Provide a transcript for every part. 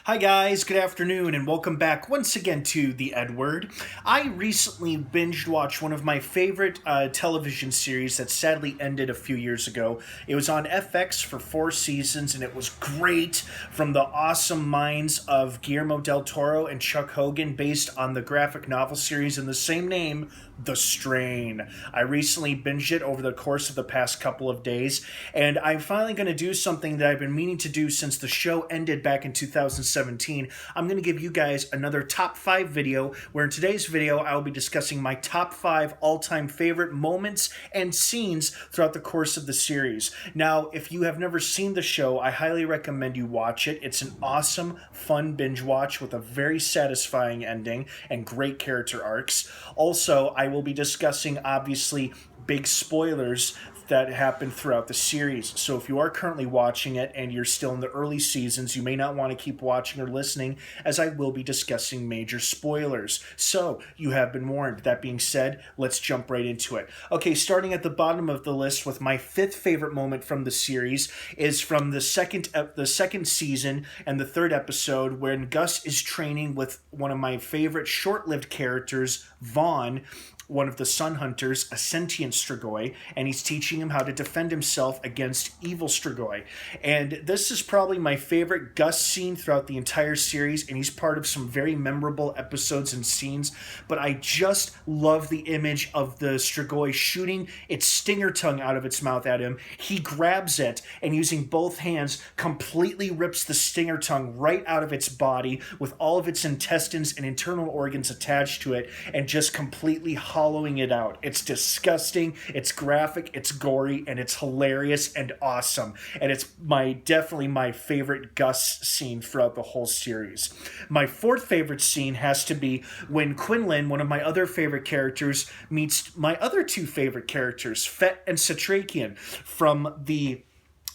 Hi guys, good afternoon, and welcome back once again to the EdWord. I recently binge watched one of my favorite television series that sadly ended a few years ago. It was on FX for 4 seasons, and it was great from the awesome minds of Guillermo del Toro and Chuck Hogan, based on the graphic novel series in the same name, The Strain. I recently binged it over the course of the past couple of days, and I'm finally going to do something that I've been meaning to do since the show ended back in 2017. I'm going to give you guys another top 5 video, where in today's video I will be discussing my top 5 all-time favorite moments and scenes throughout the course of the series. Now, if you have never seen the show, I highly recommend you watch it. It's an awesome, fun binge watch with a very satisfying ending and great character arcs. Also, I will be discussing, obviously, big spoilers that happen throughout the series. So if you are currently watching it and you're still in the early seasons, you may not want to keep watching or listening, as I will be discussing major spoilers. So you have been warned. That being said, let's jump right into it. Okay, starting at the bottom of the list with my 5th favorite moment from the series is from the second season and the 3rd episode, when Gus is training with one of my favorite short-lived characters, Vaughn, one of the Sun Hunters, a sentient Strigoi, and he's teaching him how to defend himself against evil Strigoi. And this is probably my favorite Gus scene throughout the entire series, and he's part of some very memorable episodes and scenes, but I just love the image of the Strigoi shooting its stinger tongue out of its mouth at him. He grabs it, and using both hands, completely rips the stinger tongue right out of its body, with all of its intestines and internal organs attached to it, and just completely hollowing it out. It's disgusting, it's graphic, it's gory, and it's hilarious and awesome. And it's definitely my favorite Gus scene throughout the whole series. My 4th favorite scene has to be when Quinlan, one of my other favorite characters, meets my other 2 favorite characters, Fett and Satrakian, from the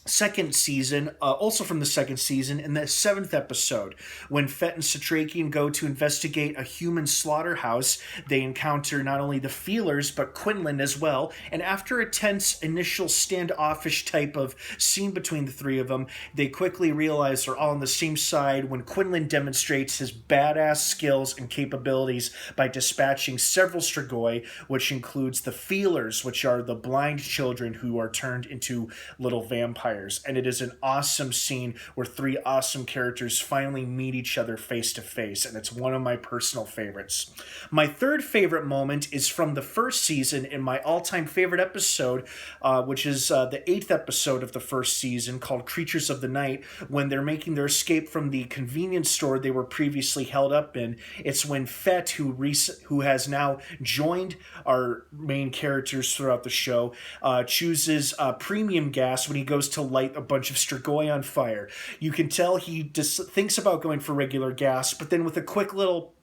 second season, also from the second season, in the 7th episode, when Fett and Satrakian go to investigate a human slaughterhouse. They encounter not only the Feelers, but Quinlan as well, and after a tense initial standoffish type of scene between the 3 of them, they quickly realize they're all on the same side when Quinlan demonstrates his badass skills and capabilities by dispatching several Strigoi, which includes the Feelers, which are the blind children who are turned into little vampires. And it is an awesome scene where 3 awesome characters finally meet each other face to face, and it's one of my personal favorites. My 3rd favorite moment is from the 1st season, in my all-time favorite episode, which is the 8th episode of the 1st season, called Creatures of the Night, when they're making their escape from the convenience store they were previously held up in. It's when Fett, who has now joined our main characters throughout the show, chooses premium gas when he goes to light a bunch of Strigoi on fire. You can tell he just thinks about going for regular gas, but then with a quick little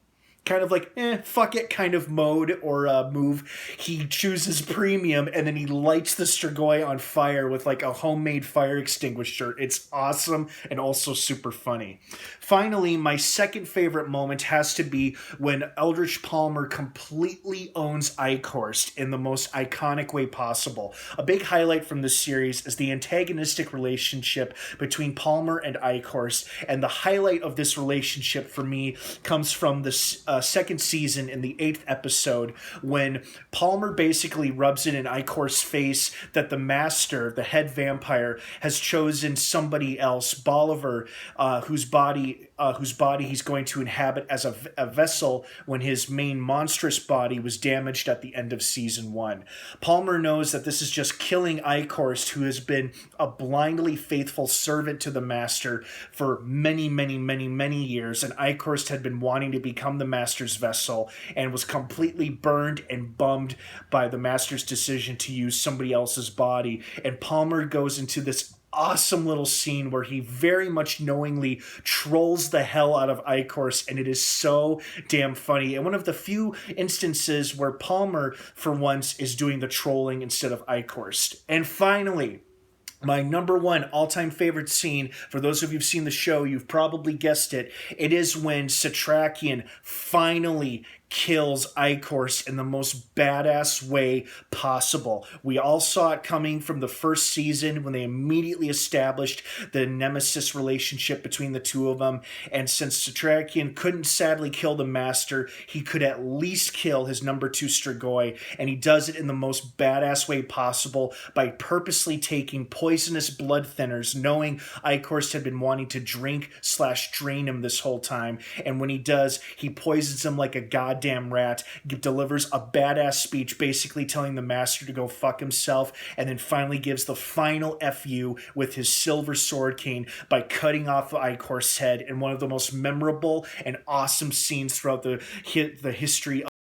kind of like, fuck it kind of mode or move, he chooses premium, and then he lights the Strigoi on fire with like a homemade fire extinguisher. It's awesome and also super funny. Finally, my 2nd favorite moment has to be when Eldridge Palmer completely owns Eichhorst in the most iconic way possible. A big highlight from this series is the antagonistic relationship between Palmer and Eichhorst, and the highlight of this relationship for me comes from the 2nd season in the 8th episode, when Palmer basically rubs it in Eichhorst's face that the master, the head vampire, has chosen somebody else, Bolivar, whose body he's going to inhabit as a vessel when his main monstrous body was damaged at the end of season 1. Palmer knows that this is just killing Eichhorst, who has been a blindly faithful servant to the master for many, many, many, many years, and Eichhorst had been wanting to become the master's vessel and was completely burned and bummed by the master's decision to use somebody else's body. And Palmer goes into this awesome little scene where he very much knowingly trolls the hell out of Eichhorst, and it is so damn funny. And one of the few instances where Palmer, for once, is doing the trolling instead of Eichhorst. And finally, my number 1 all-time favorite scene, for those of you who've seen the show, you've probably guessed it. It is when Satrakian finally kills Icorst in the most badass way possible. We all saw it coming from the first season when they immediately established the nemesis relationship between the two of them. And since Satrakian couldn't sadly kill the Master, he could at least kill his number 2 Strigoi, and he does it in the most badass way possible by purposely taking poisonous blood thinners, knowing Icorst had been wanting to drink/drain him this whole time. And when he does, he poisons him like a goddamn rat, delivers a badass speech basically telling the Master to go fuck himself, and then finally gives the final FU with his silver sword cane by cutting off Icorst's head in one of the most memorable and awesome scenes throughout the history